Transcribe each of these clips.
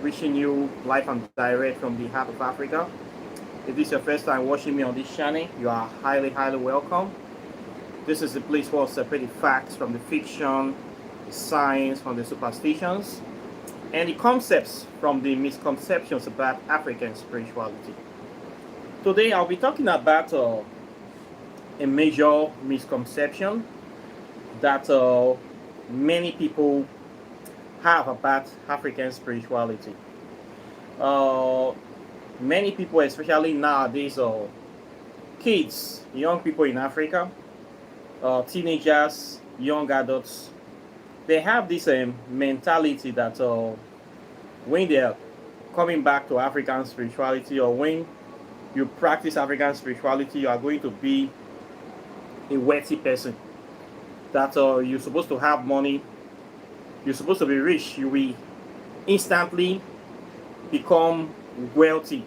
wishing you live and direct from the heart of Africa. If this is your first time watching me on this channel, you are highly welcome. This is the place where I separate the facts from the fiction, the science from the superstitions, and the concepts from the misconceptions about African spirituality. Today I'll be talking about a major misconception that many people have about African spirituality. Uh, Many people, especially nowadays, kids, young people in Africa, teenagers, young adults, they have this mentality that when they're coming back to African spirituality, or when you practice African spirituality, you are going to be a wealthy person. That you're supposed to have money, you're supposed to be rich, you will instantly become wealthy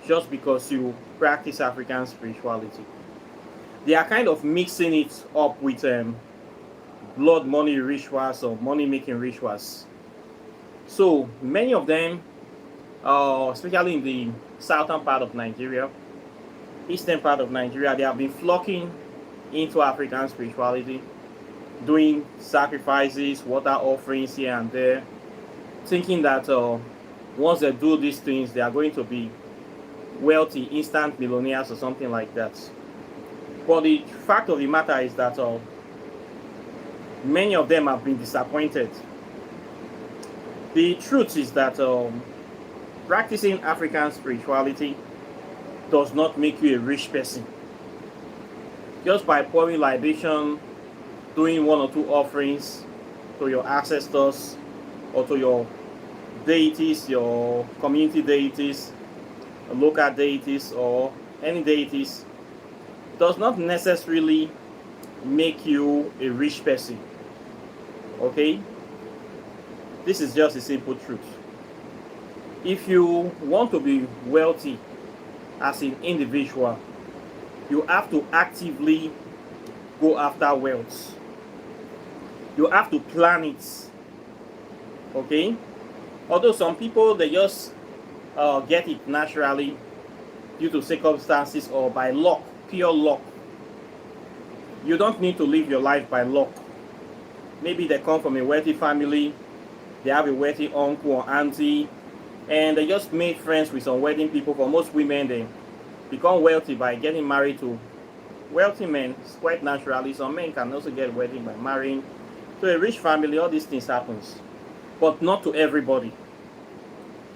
just because you practice African spirituality. They are kind of mixing it up with blood money rituals or money making rituals. So many of them, especially in the southern part of Nigeria, eastern part of Nigeria, they have been flocking into African spirituality, doing sacrifices, water offerings here and there, thinking that once they do these things, they are going to be wealthy, instant millionaires or something like that. But the fact of the matter is that many of them have been disappointed. The truth is that practicing African spirituality does not make you a rich person. Just by pouring libation, doing one or two offerings to your ancestors or to your deities, your community deities, local deities, or any deities, does not necessarily make you a rich person. Okay? This is just a simple truth. If you want to be wealthy as an individual, you have to actively go after wealth. You have to plan it. Okay? Although some people, they just get it naturally due to circumstances or by luck, pure luck. You don't need to live your life by luck. Maybe they come from a wealthy family, they have a wealthy uncle or auntie, and they just made friends with some wealthy people. For most women, they become wealthy by getting married to wealthy men. It's quite naturally. Some men can also get wealthy by marrying to a rich family. All these things happens, but not to everybody.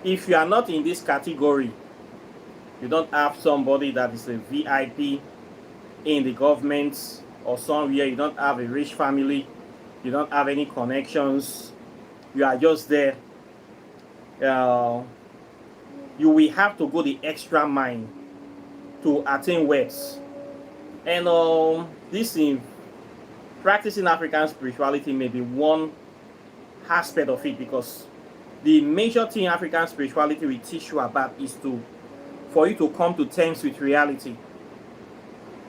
If you are not in this category, you don't have somebody that is a VIP in the government or somewhere, you don't have a rich family, you don't have any connections, you are just there, you will have to go the extra mile to attain wealth. And this in practicing African spirituality may be one aspect of it, because the major thing African spirituality will teach you about is for you to come to terms with reality.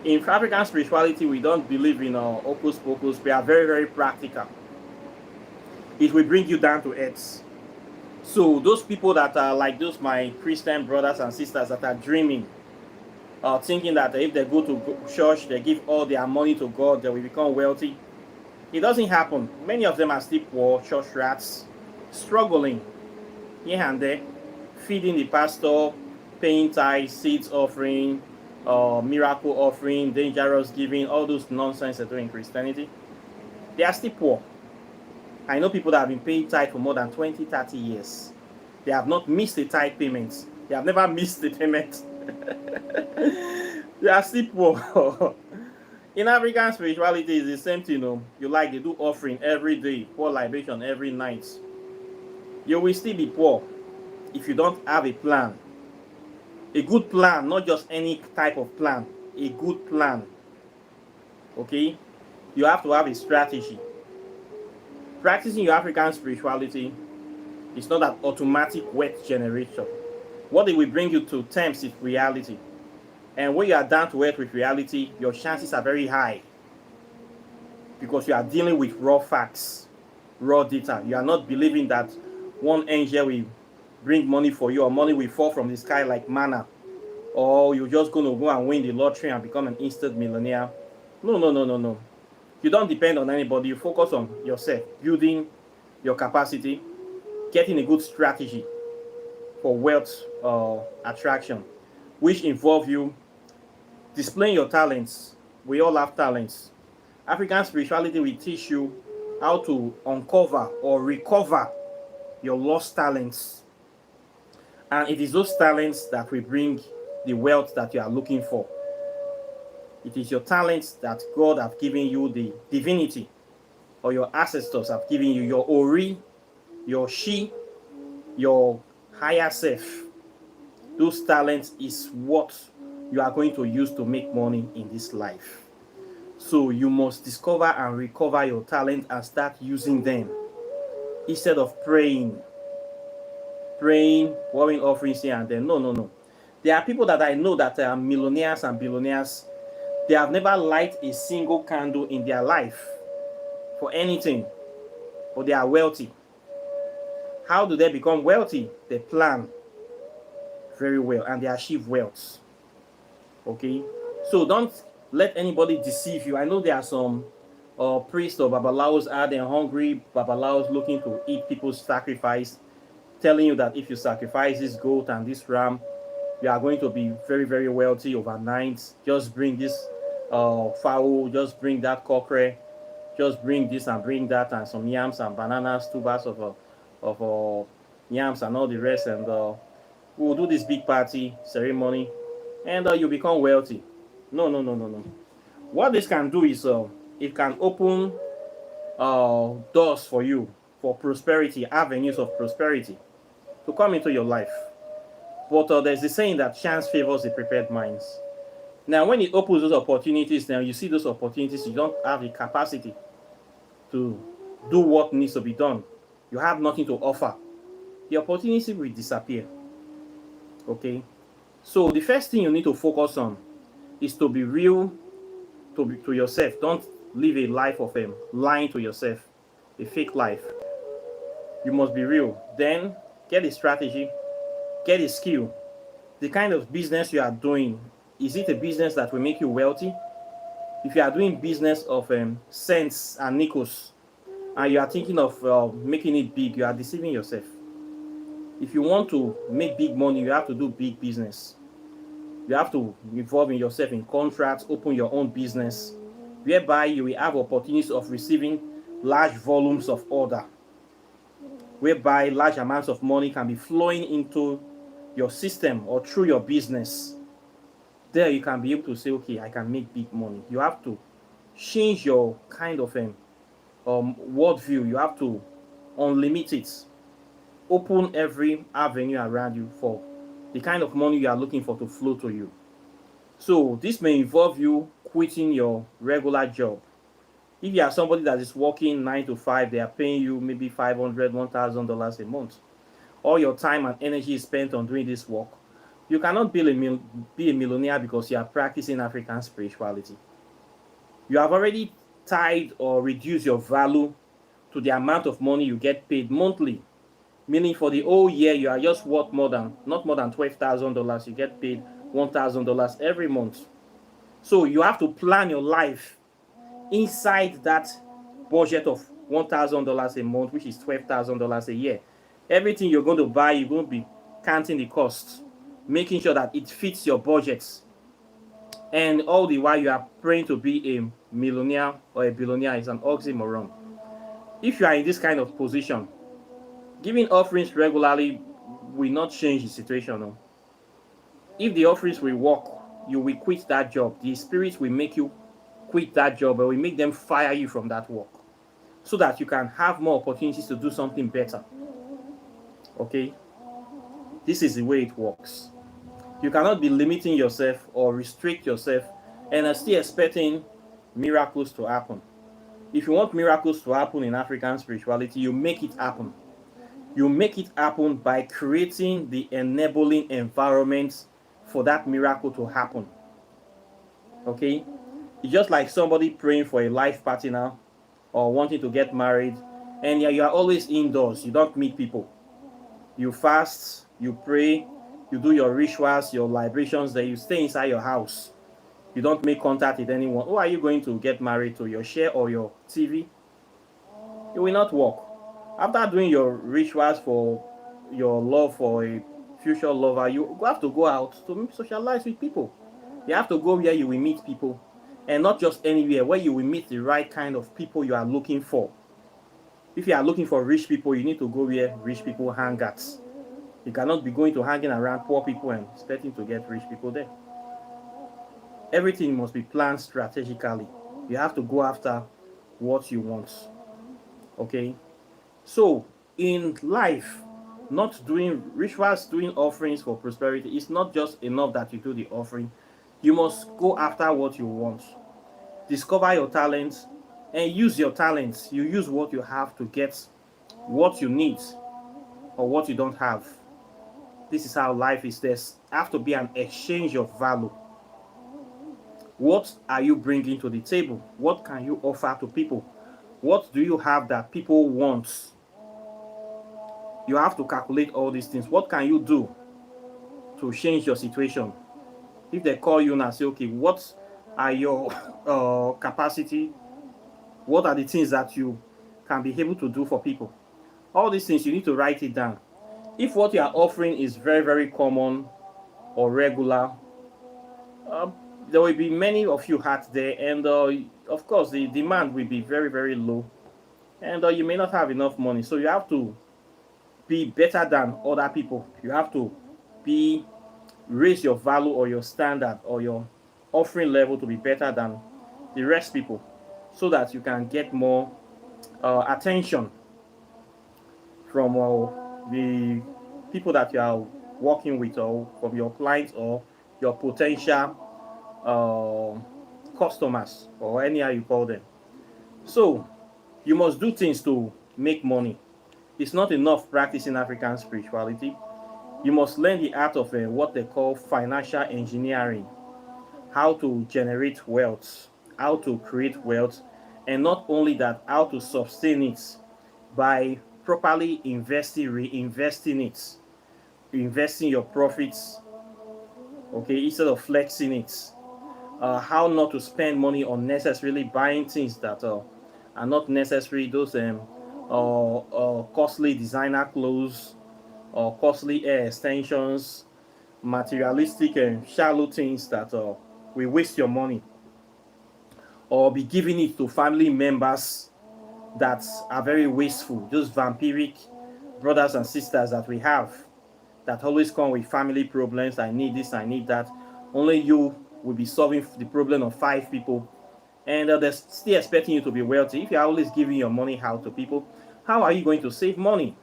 In African spirituality, we don't believe in hocus pocus. We are very practical. It will bring you down to earth. So those people that are like those my Christian brothers and sisters that are dreaming, thinking that if they go to church, they give all their money to God, they will become wealthy. It doesn't happen. Many of them are still poor, church rats, struggling here and there, feeding the pastor, paying tithes, seeds offering, miracle offering, dangerous giving, all those nonsense they do in Christianity. They are still poor. I know people that have been paying tithe for more than 20, 30 years. They have not missed a tithe payment. They have never missed the payment. They are still poor. In African spirituality, it's the same thing. They do offering every day, pour libation every night. You will still be poor if you don't have a plan. A good plan, not just any type of plan. A good plan. Okay? You have to have a strategy. Practicing your African spirituality is not an automatic wealth generation. What it will bring you to terms is reality. And when you are down to earth with reality, your chances are very high, because you are dealing with raw facts, raw data. You are not believing that one angel will bring money for you, or money will fall from the sky like manna, or you're just going to go and win the lottery and become an instant millionaire. No, no, no, no, no. You don't depend on anybody. You focus on yourself, building your capacity, getting a good strategy for wealth attraction, which involve you displaying your talents. We all have talents. African spirituality will teach you how to uncover or recover your lost talents. And it is those talents that will bring the wealth that you are looking for. It is your talents that God have given you, the divinity, or your ancestors have given you, your Ori, your Shi, your higher self. Those talents is what you are going to use to make money in this life. So you must discover and recover your talent and start using them instead of praying, pouring offerings here and there. No, no, no. There are people that I know that are millionaires and billionaires. They have never lighted a single candle in their life for anything, but they are wealthy. How do they become wealthy? They plan very well and they achieve wealth. Okay, so don't let anybody deceive you. I know there are some priests or babalawos out there, hungry babalawos looking to eat people's sacrifice, telling you that if you sacrifice this goat and this ram, you are going to be very, very wealthy overnight. Just bring this fowl, just bring that cockerel, just bring this and bring that, and some yams and bananas, 2 bags of yams and all the rest, and we'll do this big party ceremony, and you become wealthy. No, no, no, no, no. What this can do is it can open doors for you for prosperity, avenues of prosperity to come into your life. But there's the saying that chance favors the prepared minds. Now, when it opens those opportunities, now you see those opportunities, you don't have the capacity to do what needs to be done. You have nothing to offer. The opportunity will disappear. Okay? So the first thing you need to focus on is to be real to yourself. Don't live a life of lying to yourself, a fake life. You must be real. Then get a strategy, get a skill. The kind of business you are doing, is it a business that will make you wealthy? If you are doing business of cents and nickels and you are thinking of making it big, you are deceiving yourself. If you want to make big money, you have to do big business. You have to involve yourself in contracts, open your own business, whereby you will have opportunities of receiving large volumes of order, whereby large amounts of money can be flowing into your system or through your business. There you can be able to say, okay, I can make big money. You have to change your kind of worldview. You have to unlimit it. Open every avenue around you for the kind of money you are looking for to flow to you. So this may involve you quitting your regular job. If you are somebody that is working 9 to 5, they are paying you maybe $500, $1,000 a month. All your time and energy is spent on doing this work. You cannot be a millionaire because you are practicing African spirituality. You have already tied or reduced your value to the amount of money you get paid monthly. Meaning for the whole year, you are just worth not more than $12,000. You get paid $1,000 every month. So you have to plan your life inside that budget of $1,000 a month, which is $12,000 a year. Everything you're going to buy, you're going to be counting the costs, making sure that it fits your budgets. And all the while you are praying to be a millionaire or a billionaire is an oxymoron. If you are in this kind of position, giving offerings regularly will not change the situation. No? If the offerings will work, you will quit that job. The spirits will make you quit that job, or will make them fire you from that work, so that you can have more opportunities to do something better. Okay? This is the way it works. You cannot be limiting yourself or restrict yourself and are still expecting miracles to happen. If you want miracles to happen in African spirituality, you make it happen. You make it happen by creating the enabling environment for that miracle to happen. Okay? It's just like somebody praying for a life partner or wanting to get married, and you are always indoors. You don't meet people. You fast, you pray, you do your rituals, your libations, then you stay inside your house. You don't make contact with anyone. Who are you going to get married to? Your chair or your TV? You will not work. After doing your rituals for your love for a future lover, you have to go out to socialize with people. You have to go where you will meet people, and not just anywhere, where you will meet the right kind of people you are looking for. If you are looking for rich people, you need to go where rich people hang at. You cannot be going to hanging around poor people and expecting to get rich people there. Everything must be planned strategically. You have to go after what you want. Okay? So, in life, not doing rituals, doing offerings for prosperity, it's not just enough that you do the offering. You must go after what you want. Discover your talents and use your talents. You use what you have to get what you need or what you don't have. This is how life is. There's have to be an exchange of value. What are you bringing to the table? What can you offer to people? What do you have that people want? You have to calculate all these things. What can you do to change your situation? If they call you and say, okay, what are your capacity? What are the things that you can be able to do for people? All these things, you need to write it down. If what you are offering is very, very common or regular, uh, there will be many of you out there, and of course, the demand will be very, very low, and you may not have enough money. So you have to be better than other people. You have to be raise your value or your standard or your offering level to be better than the rest people, so that you can get more attention from the people that you are working with, or from your clients or your potential customers, or any how you call them. So you must do things to make money. It's not enough practicing African spirituality. You must learn the art of what they call financial engineering, how to generate wealth, how to create wealth, and not only that, how to sustain it by properly investing, reinvesting it, investing your profits, okay, instead of flexing it. How not to spend money unnecessarily buying things that are not necessary, those costly designer clothes or costly hair extensions, materialistic and shallow things that will waste your money, or be giving it to family members that are very wasteful, those vampiric brothers and sisters that we have, that always come with family problems. I need this, I need that. Only you will be solving the problem of 5 people, and they're still expecting you to be wealthy. If you're always giving your money out to people, how are you going to save money?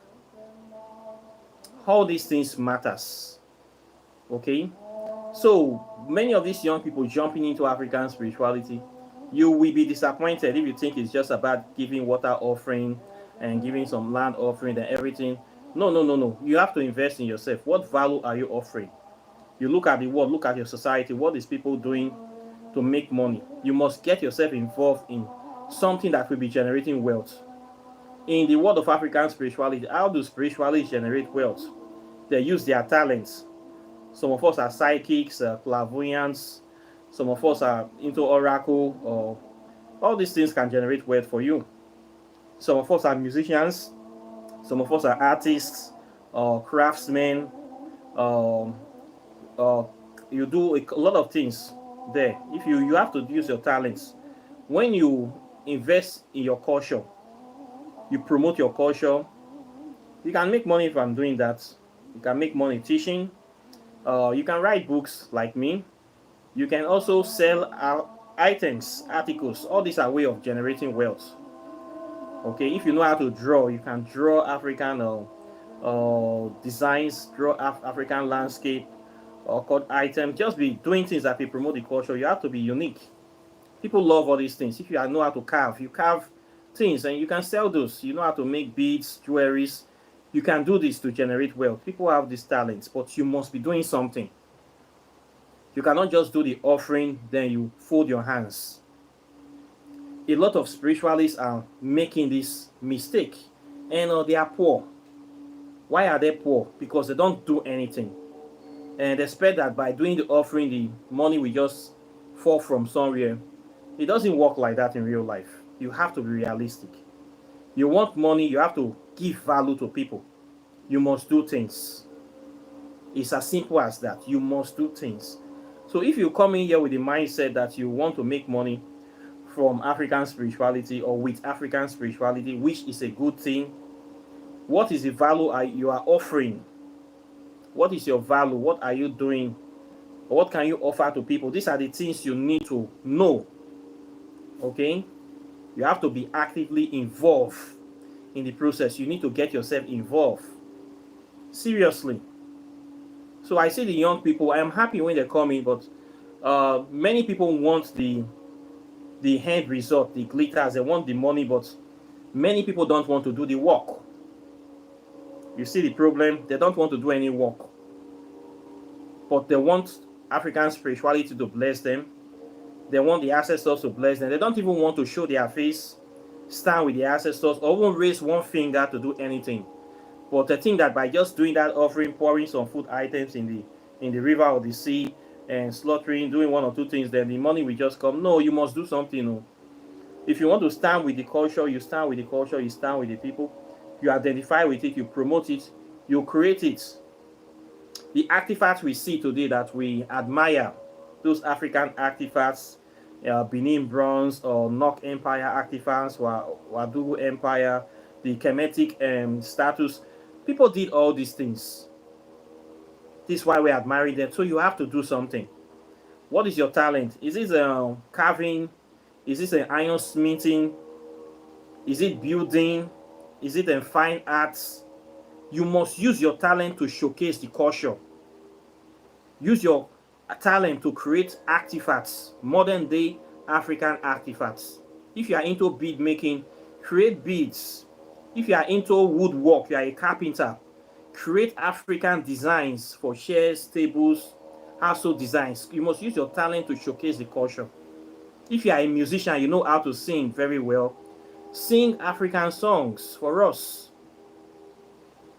All these things matters. Okay, so many of these young people jumping into African spirituality, you will be disappointed if you think it's just about giving water offering and giving some land offering and everything. No, no, no, no. You have to invest in yourself. What value are you offering? You look at the world, look at your society. What is people doing to make money? You must get yourself involved in something that will be generating wealth. In the world of African spirituality, how do spiritualists generate wealth? They use their talents. Some of us are psychics, clairvoyants. Some of us are into oracle. Or all these things can generate wealth for you. Some of us are musicians. Some of us are artists, craftsmen. Um, uh, you do a lot of things there. If you have to use your talents. When you invest in your culture, you promote your culture. You can make money from doing that. You can make money teaching. You can write books like me. You can also sell items, articles. All these are way of generating wealth. Okay, if you know how to draw, you can draw African designs, draw African landscape or cut items. Just be doing things that will promote the culture. You have to be unique. People love all these things. If you know how to carve, you carve things and you can sell those. You know how to make beads, jewelries. You can do this to generate wealth. People have these talents, but you must be doing something. You cannot just do the offering, then you fold your hands. A lot of spiritualists are making this mistake, and they are poor. Why are they poor? Because they don't do anything. And expect that by doing the offering, the money will just fall from somewhere. It doesn't work like that in real life. You have to be realistic. You want money, you have to give value to people. You must do things. It's as simple as that. You must do things. So if you come in here with the mindset that you want to make money from African spirituality or with African spirituality, which is a good thing, what is the value you are offering? What is your value? What are you doing? What can you offer to people? These are the things you need to know. Okay? You have to be actively involved in the process. You need to get yourself involved. Seriously. So I see the young people, I am happy when they come in, but many people want the end result, the glitters, they want the money, but many people don't want to do the work. You see the problem? They don't want to do any work. But they want African spirituality to bless them. They want the ancestors to bless them. They don't even want to show their face, stand with the ancestors, or even raise one finger to do anything. But they think that by just doing that offering, pouring some food items in the river or the sea, and slaughtering, doing one or two things, then the money will just come. No, you must do something. No. If you want to stand with the culture, you stand with the culture, you stand with the people, you identify with it, you promote it, you create it. The artifacts we see today that we admire, those African artifacts, Benin bronze or Nok Empire artifacts, Wadugu Empire, the Kemetic status, people did all these things. This is why we admire them. So you have to do something. What is your talent? Is it carving? Is this an iron smithing? Is it building? Is it in fine arts? You must use your talent to showcase the culture. Use your talent to create artifacts, modern day African artifacts. If you are into bead making, create beads. If you are into woodwork, you are a carpenter, create African designs for chairs, tables, household designs. You must use your talent to showcase the culture. If you are a musician, you know how to sing very well. Sing African songs for us.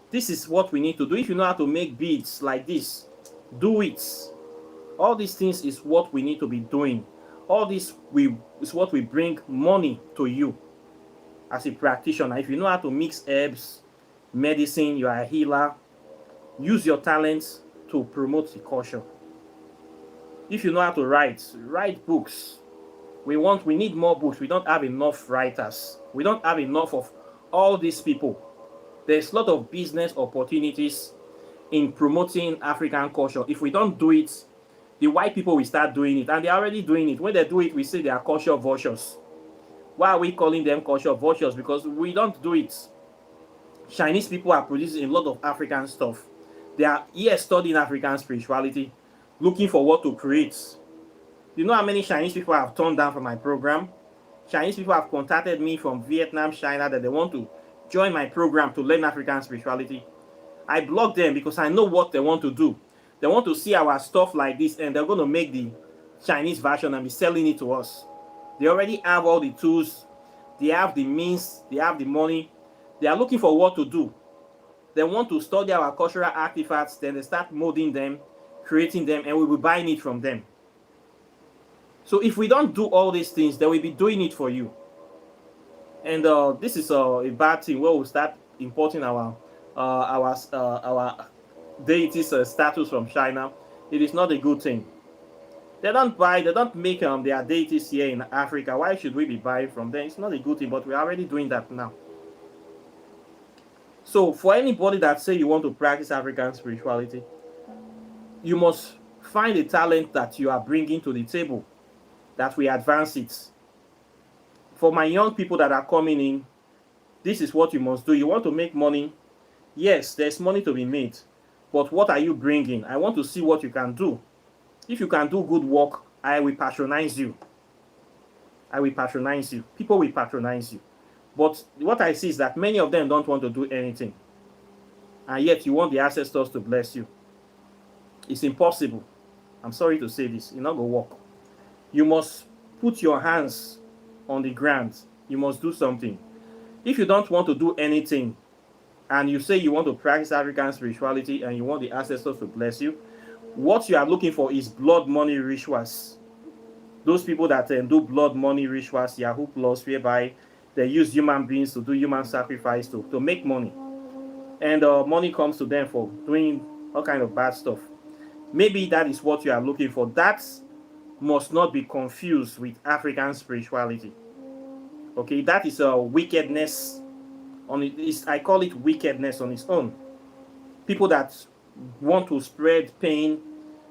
This is what we need to do. If you know how to make beads like this, do it. All these things is what we need to be doing. All this is what will bring money to you as a practitioner. If you know how to mix herbs, medicine, you are a healer, use your talents to promote the culture. If you know how to write books. We need more books. We don't have enough writers. We don't have enough of all these people. There's a lot of business opportunities in promoting African culture. If we don't do it, the white people will start doing it, and they're already doing it. When they do it, we say they are culture vultures. Why are we calling them culture vultures? Because we don't do it. Chinese people are producing a lot of African stuff. They are here studying African spirituality, looking for what to create. You know how many Chinese people have turned down from my program? Chinese people have contacted me from Vietnam, China, that they want to join my program to learn African spirituality. I block them because I know what they want to do. They want to see our stuff like this, and they're going to make the Chinese version and be selling it to us. They already have all the tools. They have the means. They have the money. They are looking for what to do. They want to study our cultural artifacts. Then they start molding them, creating them, and we will be buying it from them. So if we don't do all these things, they will be doing it for you. And this is a bad thing where we start importing our deities status from China. It is not a good thing. They don't make their deities here in Africa. Why should we be buying from them? It's not a good thing, but we're already doing that now. So for anybody that say you want to practice African spirituality, you must find a talent that you are bringing to the table, that we advance it. For my young people that are coming in, this is what you must do. You want to make money. Yes, there's money to be made. But what are you bringing? I want to see what you can do. If you can do good work, I will patronize you. I will patronize you. People will patronize you. But what I see is that many of them don't want to do anything. And yet you want the ancestors to bless you. It's impossible. I'm sorry to say this. It's not going to work. You must put your hands on the ground. You must do something. If you don't want to do anything, and you say you want to practice African spirituality and you want the ancestors to bless you, what you are looking for is blood money rituals. Those people that do blood money rituals, Yahoo Plus, whereby they use human beings to do human sacrifice to make money. And money comes to them for doing all kind of bad stuff. Maybe that is what you are looking for. That must not be confused with African spirituality. Okay, that is a wickedness on it. I call it wickedness on its own. People that want to spread pain,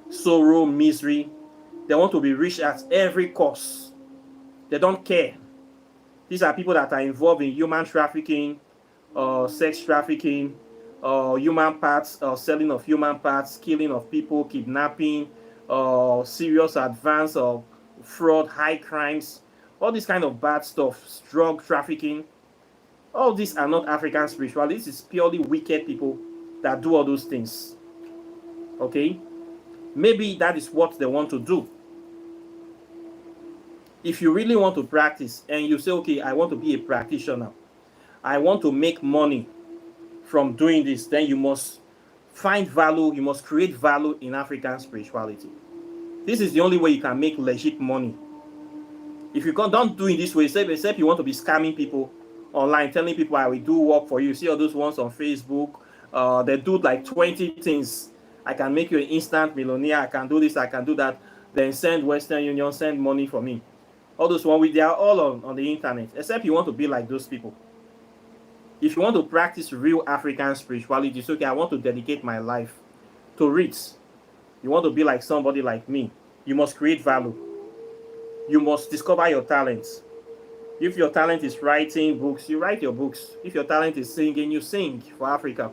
sorrow, misery, they want to be rich at every cost. They don't care. These are people that are involved in human trafficking, sex trafficking, human parts, selling of human parts, killing of people, kidnapping, serious advance of fraud, high crimes, all this kind of bad stuff, drug trafficking. All these are not African spirituality. This is purely wicked people that do all those things. Okay? Maybe that is what they want to do. If you really want to practice and you say, okay, I want to be a practitioner, I want to make money from doing this, then you must find value, you must create value in African spirituality. This is the only way you can make legit money. If you don't do it this way, except you want to be scamming people online, telling people I will do work for you. See all those ones on Facebook, they do like 20 things. I can make you an instant millionaire, I can do this, I can do that. Then send Western Union, send money for me. All those ones, they are all on the internet, except you want to be like those people. If you want to practice real African spirituality, it's okay, I want to dedicate my life to it. You want to be like somebody like me, you must create value. You must discover your talents. If your talent is writing books, you write your books. If your talent is singing, you sing for Africa.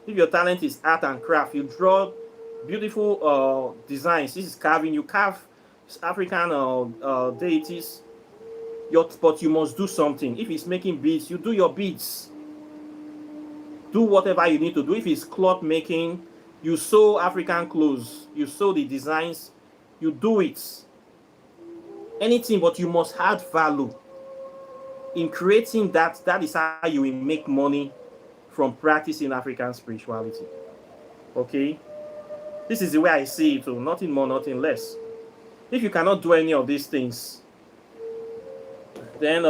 If your talent is art and craft, you draw beautiful designs. This is carving, you carve African deities. But you must do something. If it's making beads, you do your beads. Do whatever you need to do. If it's cloth making, you sew African clothes. You sew the designs. You do it. Anything, but you must add value. In creating that, that is how you will make money from practicing African spirituality. Okay? This is the way I see it, nothing more, nothing less. If you cannot do any of these things, then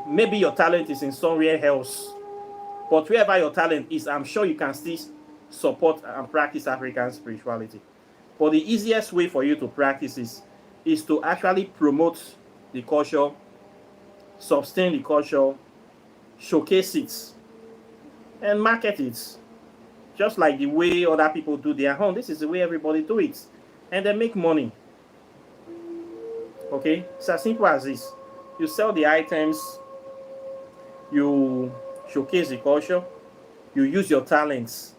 maybe your talent is in somewhere else. But wherever your talent is, I'm sure you can still support and practice African spirituality. But the easiest way for you to practice is to actually promote the culture, sustain the culture, showcase it, and market it. Just like the way other people do their own. This is the way everybody do it. And they make money. Okay? It's as simple as this. You sell the items, you showcase the culture, you use your talents,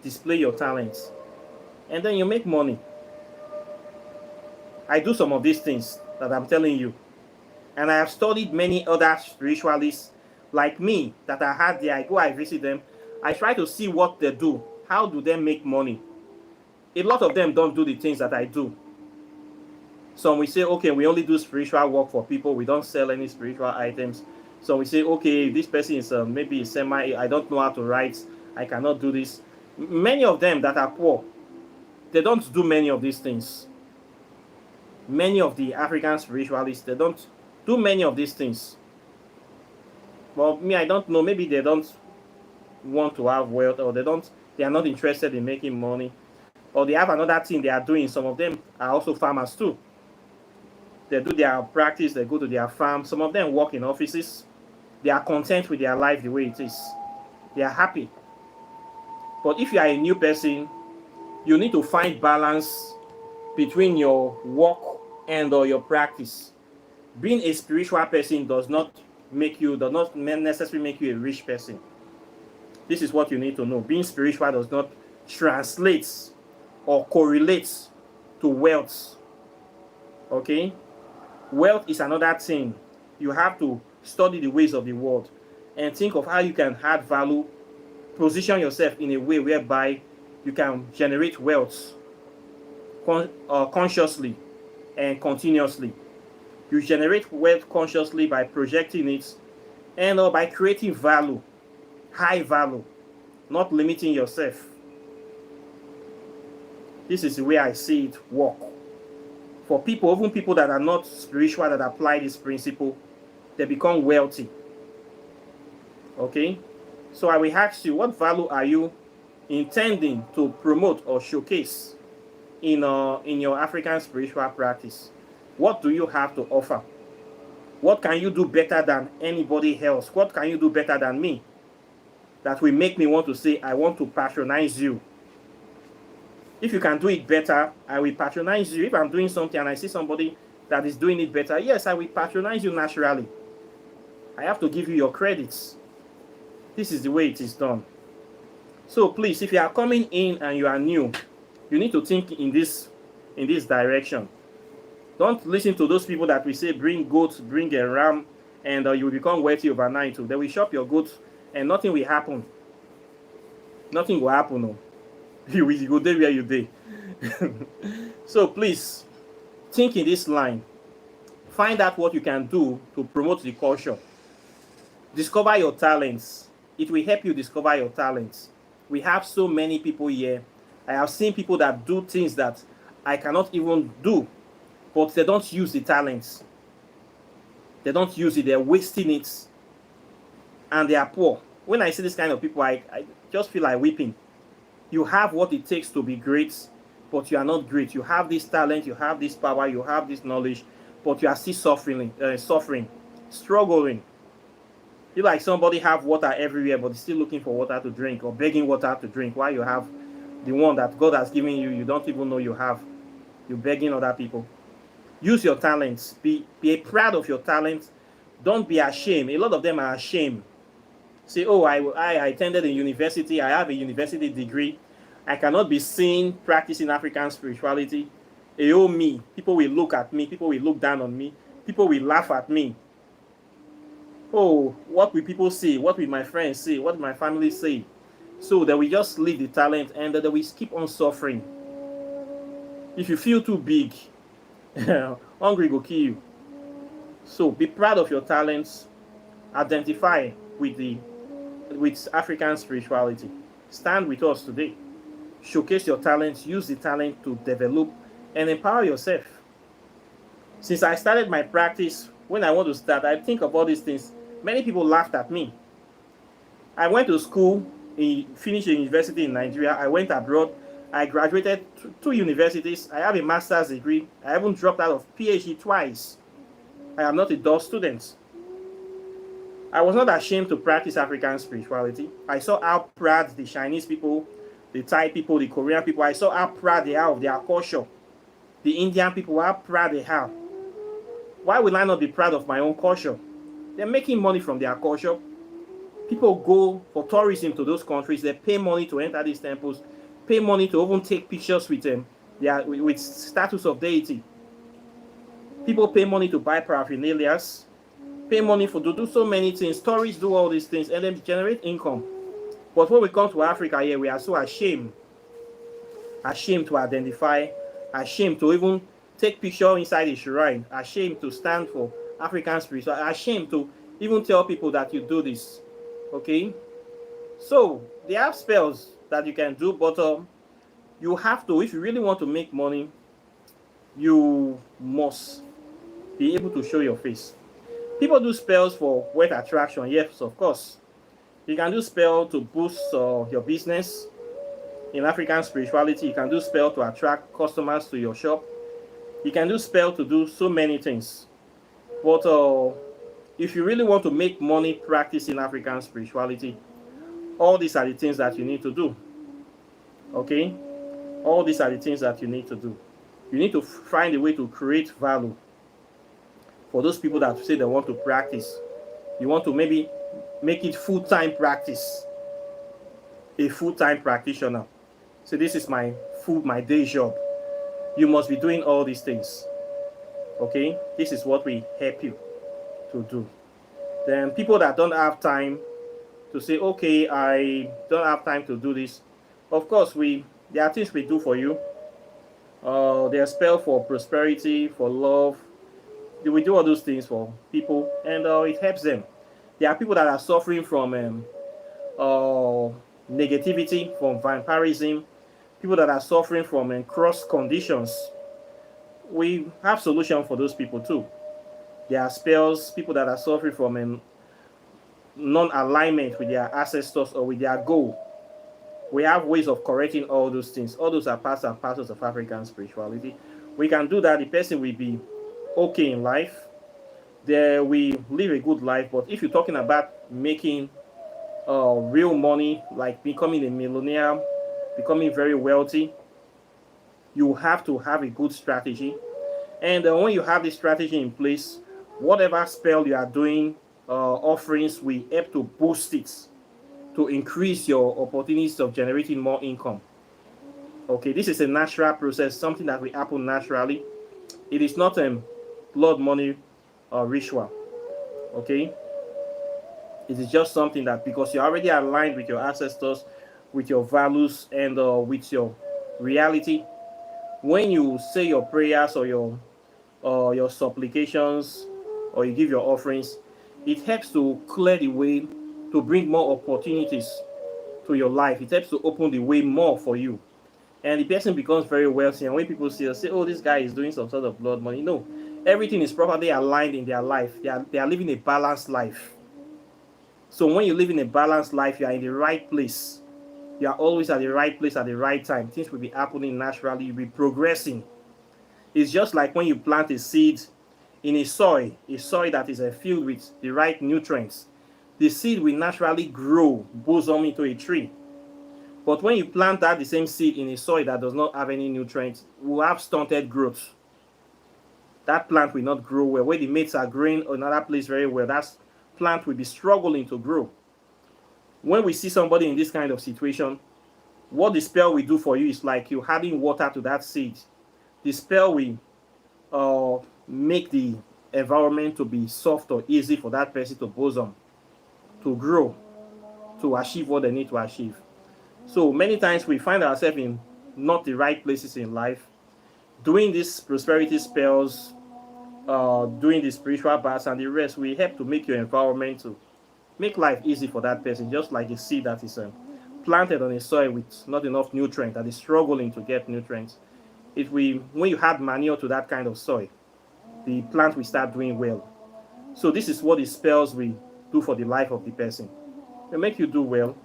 display your talents, and then you make money. I do some of these things that I'm telling you. And I have studied many other spiritualists like me that I had there. I visit them. I try to see what they do. How do they make money? A lot of them don't do the things that I do. Some we say, okay, we only do spiritual work for people. We don't sell any spiritual items. So we say, okay, this person is maybe I don't know how to write. I cannot do this. Many of them that are poor, they don't do many of these things. Many of the African spiritualists, they don't do many of these things. Well, me, I don't know. Maybe they don't want to have wealth, or they are not interested in making money, or they have another thing they are doing. Some of them are also farmers too. They do their practice, they go to their farm. Some of them work in offices. They are content with their life the way it is. They are happy. But if you are a new person, you need to find balance between your work and or your practice. Being a spiritual person does not necessarily make you a rich person. This is what you need to know. Being spiritual does not translate or correlate to wealth. Okay? Wealth is another thing. You have to study the ways of the world and think of how you can add value, position yourself in a way whereby you can generate wealth consciously and continuously. You generate wealth consciously by projecting it and by creating value, high value. not limiting yourself. This is the way I see it work. For people, even people that are not spiritual, that apply this principle, they become wealthy. Okay? So I will ask you, what value are you intending to promote or showcase in your African spiritual practice? What do you have to offer? What can you do better than anybody else? What can you do better than me that will make me want to say, I want to patronize you? If you can do it better, I will patronize you. If I'm doing something and I see somebody that is doing it better, yes, I will patronize you naturally. I have to give you your credits. This is the way it is done. So please, if you are coming in and you are new, you need to think in this direction. Don't listen to those people that will say, bring goats, bring a ram, and you will become wealthy overnight. They will shop your goats and nothing will happen. Nothing will happen. No. You will go there where you dey. So please, think in this line. Find out what you can do to promote the culture. Discover your talents. It will help you discover your talents. We have so many people here. I have seen people that do things that I cannot even do, but they don't use the talents. They don't use it. They're wasting it. And they are poor. When I see this kind of people, I just feel like weeping. You have what it takes to be great, but you are not great. You have this talent, you have this power, you have this knowledge, but you are still suffering, struggling. You like somebody have water everywhere, but still looking for water to drink or begging water to drink, while you have the one that God has given you, you don't even know you have. You're begging other people. Use your talents. Be proud of your talents. Don't be ashamed. A lot of them are ashamed. Say, oh, I attended a university. I have a university degree. I cannot be seen practicing African spirituality. Oh, me. People will look at me. People will look down on me. People will laugh at me. Oh, what will people say? What will my friends say? What will my family say? So they will just leave the talent and they will keep on suffering. If you feel too big, hungry will kill you. So be proud of your talents. Identify with African spirituality. Stand with us today. Showcase your talents. Use the talent to develop and empower yourself. Since I started my practice, when I want to start, I think of all these things. Many people laughed at me. I went to school, finished a university in Nigeria. I went abroad. I graduated two universities. I have a master's degree. I haven't dropped out of PhD twice. I am not a dull student. I was not ashamed to practice African spirituality. I saw how proud the Chinese people, the Thai people, the Korean people, I saw how proud they are of their culture. The Indian people, how proud they are. Why will I not be proud of my own culture? They're making money from their culture. People go for tourism to those countries. They pay money to enter these temples, pay money to even take pictures with them. They are with status of deity. People pay money to buy paraphernalia, pay money to do so many things. Tourists do all these things and then generate income. But when we come to Africa here, we are so ashamed to identify, ashamed to even take picture inside a shrine, ashamed to stand for African spirits, ashamed to even tell people that you do this. Okay? So, they have spells that you can do, but you have to, if you really want to make money, you must be able to show your face. People do spells for wealth attraction, yes, of course. You can do spell to boost your business. In African spirituality, you can do spell to attract customers to your shop. You can do spell to do so many things. But if you really want to make money practicing African spirituality, all these are the things that you need to do. Okay? All these are the things that you need to do. You need to find a way to create value for those people that say they want to practice. You want to maybe make it full-time practice. A full-time practitioner. So this is my day job. You must be doing all these things. Okay? This is what we help you to do. Then people that don't have time to say, okay, I don't have time to do this. Of course, there are things we do for you. There are spells for prosperity, for love. We do all those things for people, and it helps them. There are people that are suffering from negativity, from vampirism, people that are suffering from cross conditions. We have solution for those people too. There are spells, people that are suffering from non-alignment with their ancestors or with their goal. We have ways of correcting all those things. All those are parts and parcels of African spirituality. We can do that. The person will be okay in life. There we live a good life. But if you're talking about making real money, like becoming a millionaire, becoming very wealthy, you have to have a good strategy. And when you have this strategy in place, whatever spell you are doing, offerings will help to boost it, to increase your opportunities of generating more income. Okay, this is a natural process, something that will happen naturally. It is not a blood money ritual. Okay, it is just something that because you're already aligned with your ancestors, with your values, and with your reality. When you say your prayers or your supplications or you give your offerings, it helps to clear the way to bring more opportunities to your life. It helps to open the way more for you. And the person becomes very wealthy. And when people see us, say, oh, this guy is doing some sort of blood money. No, everything is properly aligned in their life. They are living a balanced life. So when you live in a balanced life, you are in the right place. You are always at the right place at the right time. Things will be happening naturally. You'll be progressing. It's just like when you plant a seed in a soil that is filled with the right nutrients. The seed will naturally grow, blossom into a tree. But when you plant the same seed in a soil that does not have any nutrients, will have stunted growth. That plant will not grow well. Where the mates are growing in another place very well, that plant will be struggling to grow. When we see somebody in this kind of situation, what the spell will do for you is like you adding water to that seed. The spell will make the environment to be soft or easy for that person to blossom, to grow, to achieve what they need to achieve. So many times we find ourselves in not the right places in life, doing these prosperity spells, doing the spiritual baths and the rest will help to make your environment to make life easy for that person, just like a seed that is planted on a soil with not enough nutrient, that is struggling to get nutrients. It will, when you add manure to that kind of soil, the plant will start doing well. So this is what the spells will do for the life of the person. They make you do well.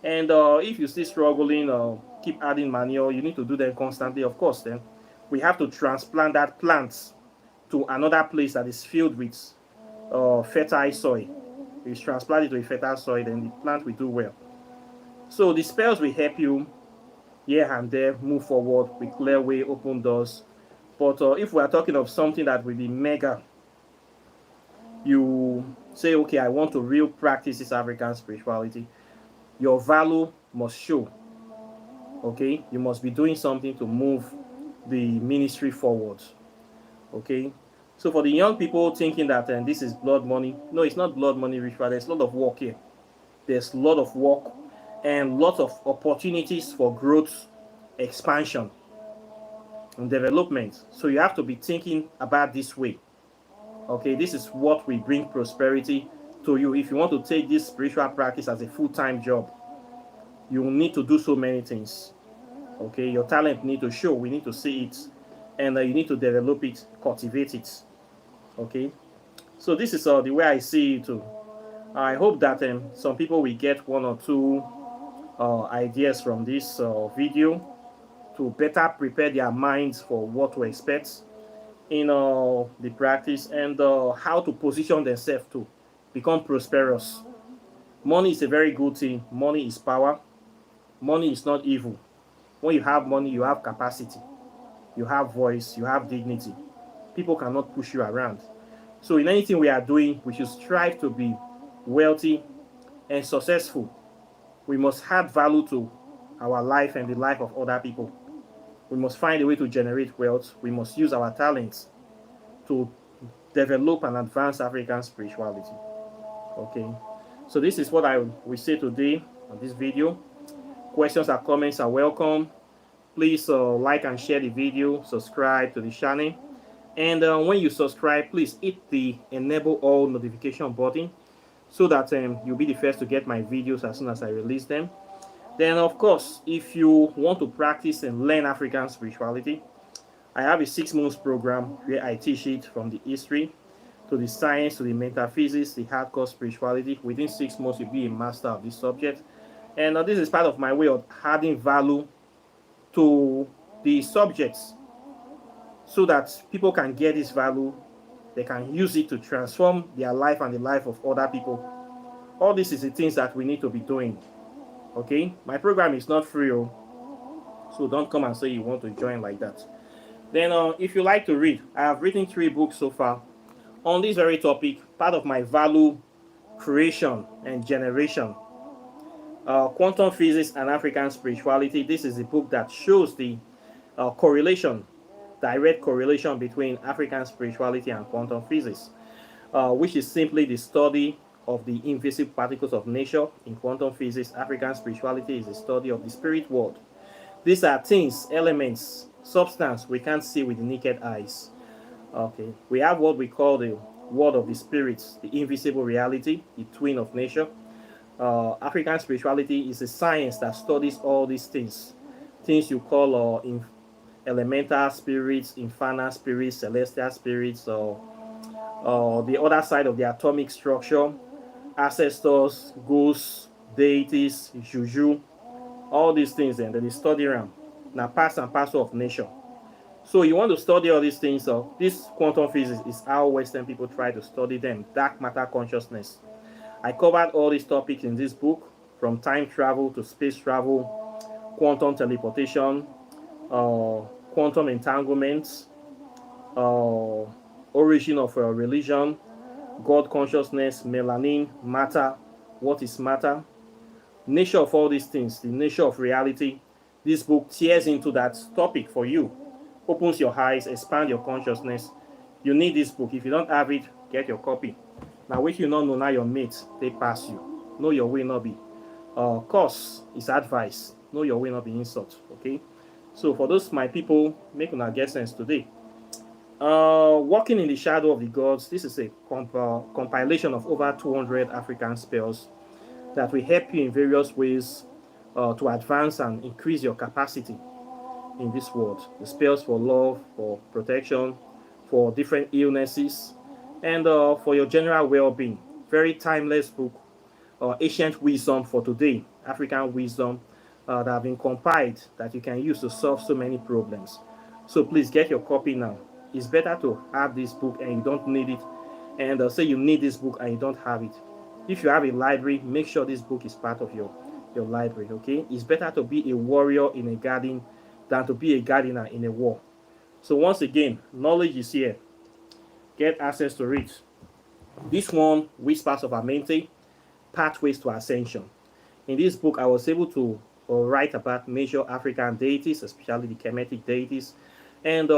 And if you're still struggling, keep adding manure, you need to do them constantly. Of course, then we have to transplant that plant to another place that is filled with fertile soil. If it's transplanted to a fertile soil, then the plant will do well. So the spells will help you here and there move forward with clear way, open doors. But if we are talking of something that will be mega, you say, okay, I want to real practice this African spirituality. Your value must show. Okay, you must be doing something to move the ministry forward. Okay, so for the young people thinking that this is blood money, no, it's not blood money ritual. There's a lot of work here. There's a lot of work and lots of opportunities for growth, expansion, and development. So you have to be thinking about this way. Okay, this is what will bring prosperity to you. If you want to take this spiritual practice as a full-time job, you will need to do so many things. Okay, your talent need to show. We need to see it, and you need to develop it, cultivate it. Okay, so this is the way I see it too. I hope that some people will get one or two ideas from this video to better prepare their minds for what to expect in the practice, and how to position themselves to become prosperous. Money is a very good thing. Money is power. Money is not evil. When you have money, you have capacity, you have voice, you have dignity. People cannot push you around. So in anything we are doing, we should strive to be wealthy and successful. We must add value to our life and the life of other people. We must find a way to generate wealth. We must use our talents to develop and advance African spirituality. Okay, so this is what I will say today on this video. Questions or comments are welcome. Please like and share the video, subscribe to the channel, and when you subscribe, please hit the enable all notification button so that you'll be the first to get my videos as soon as I release them. Then, of course, if you want to practice and learn African spirituality, I have a 6 months program where I teach it from the history to the science to the metaphysics, the hardcore spirituality. Within 6 months, you'll be a master of this subject. And this is part of my way of adding value to the subjects so that people can get this value. They can use it to transform their life and the life of other people. All this is the things that we need to be doing. Okay, my program is not free, so don't come and say you want to join like that. Then, if you like to read, I have written 3 books so far on this very topic, part of my value creation and generation. Quantum Physics and African Spirituality. This is a book that shows the correlation, direct correlation between African spirituality and quantum physics, which is simply the study of the invisible particles of nature. In quantum physics, African spirituality is the study of the spirit world. These are things, elements, substance we can't see with the naked eyes. Okay, we have what we call the world of the spirits, the invisible reality, the twin of nature. African spirituality is a science that studies all these things, things you call elemental spirits, infernal spirits, celestial spirits, or the other side of the atomic structure, ancestors, ghosts, deities, juju, all these things, and they study around. Now, part and parcel of nature. So you want to study all these things. So this quantum physics is how Western people try to study them. Dark matter consciousness. I covered all these topics in this book, from time travel to space travel, quantum teleportation, quantum entanglements, uh, origin of religion, God consciousness, melanin, matter, what is matter, nature of all these things, the nature of reality. This book tears into that topic for you, opens your eyes, expand your consciousness. You need this book. If you don't have it, get your copy. Now, which you don't know, now your mates, they pass you. Know your way, not be. Course is advice. Know your way, not be insult. Okay? So, for those my people, make una get sense today. Walking in the shadow of the gods. This is a compilation of over 200 African spells that will help you in various ways to advance and increase your capacity in this world. The spells for love, for protection, for different illnesses, and for your general well-being. Very timeless book. Ancient wisdom for today, African wisdom that have been compiled that you can use to solve so many problems. So please get your copy now. It's better to have this book and you don't need it, and say you need this book and you don't have it. If you have a library, make sure this book is part of your library. Okay, it's better to be a warrior in a garden than to be a gardener in a war. So once again, knowledge is here. Get access to it. This one, Whispers of Amente, Pathways to Ascension. In this book, I was able to write about major African deities, especially the Kemetic deities, and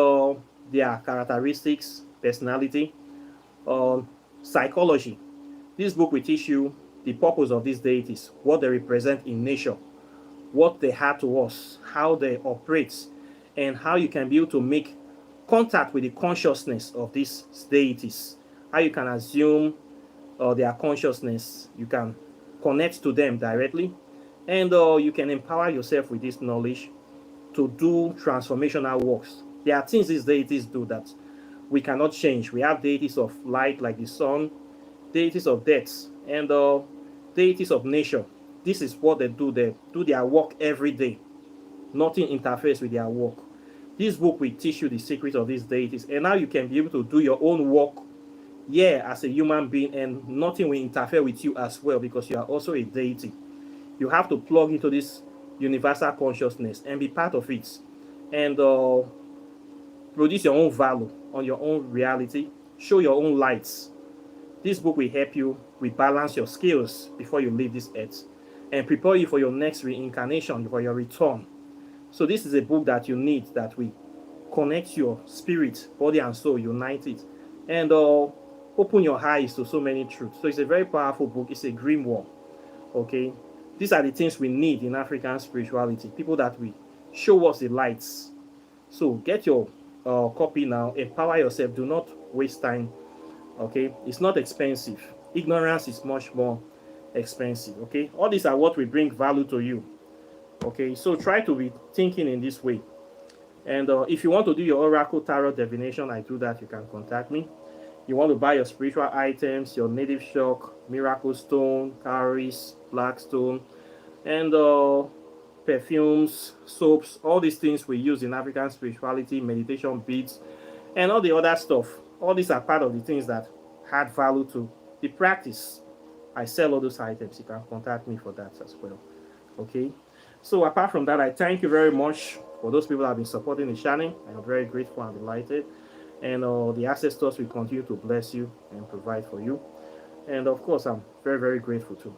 their characteristics, personality, psychology. This book will teach you the purpose of these deities, what they represent in nature, what they are to us, how they operate, and how you can be able to make contact with the consciousness of these deities, how you can assume their consciousness, you can connect to them directly, and you can empower yourself with this knowledge to do transformational works. There are things these deities do that we cannot change. We have deities of light like the sun, deities of death, and deities of nature. This is what they do. They do their work every day. Nothing interferes with their work. This book will teach you the secrets of these deities, and now you can be able to do your own work here as a human being, and nothing will interfere with you as well, because you are also a deity. You have to plug into this universal consciousness and be part of it, and produce your own value on your own reality, show your own lights. This book will help you rebalance your skills before you leave this earth and prepare you for your next reincarnation, for your return. So this is a book that you need, that will connect your spirit, body and soul, unite it, and open your eyes to so many truths. So it's a very powerful book. It's a grimoire. Okay, these are the things we need in African spirituality. People that will show us the lights. So get your copy now. Empower yourself. Do not waste time. Okay, it's not expensive. Ignorance is much more expensive. Okay, all these are what will bring value to you. Okay, so try to be thinking in this way. And if you want to do your oracle tarot divination, I do that. You can contact me. You want to buy your spiritual items, your native shock, miracle stone, cowries, black stone, and perfumes, soaps, all these things we use in African spirituality, meditation beads, and all the other stuff. All these are part of the things that add value to the practice. I sell all those items. You can contact me for that as well. Okay. So apart from that, I thank you very much for those people that have been supporting the channel. I am very grateful and delighted. And the ancestors will continue to bless you and provide for you. And of course, I'm very, very grateful too.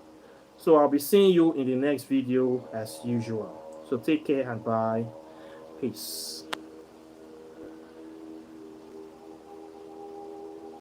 So I'll be seeing you in the next video as usual. So take care and bye. Peace.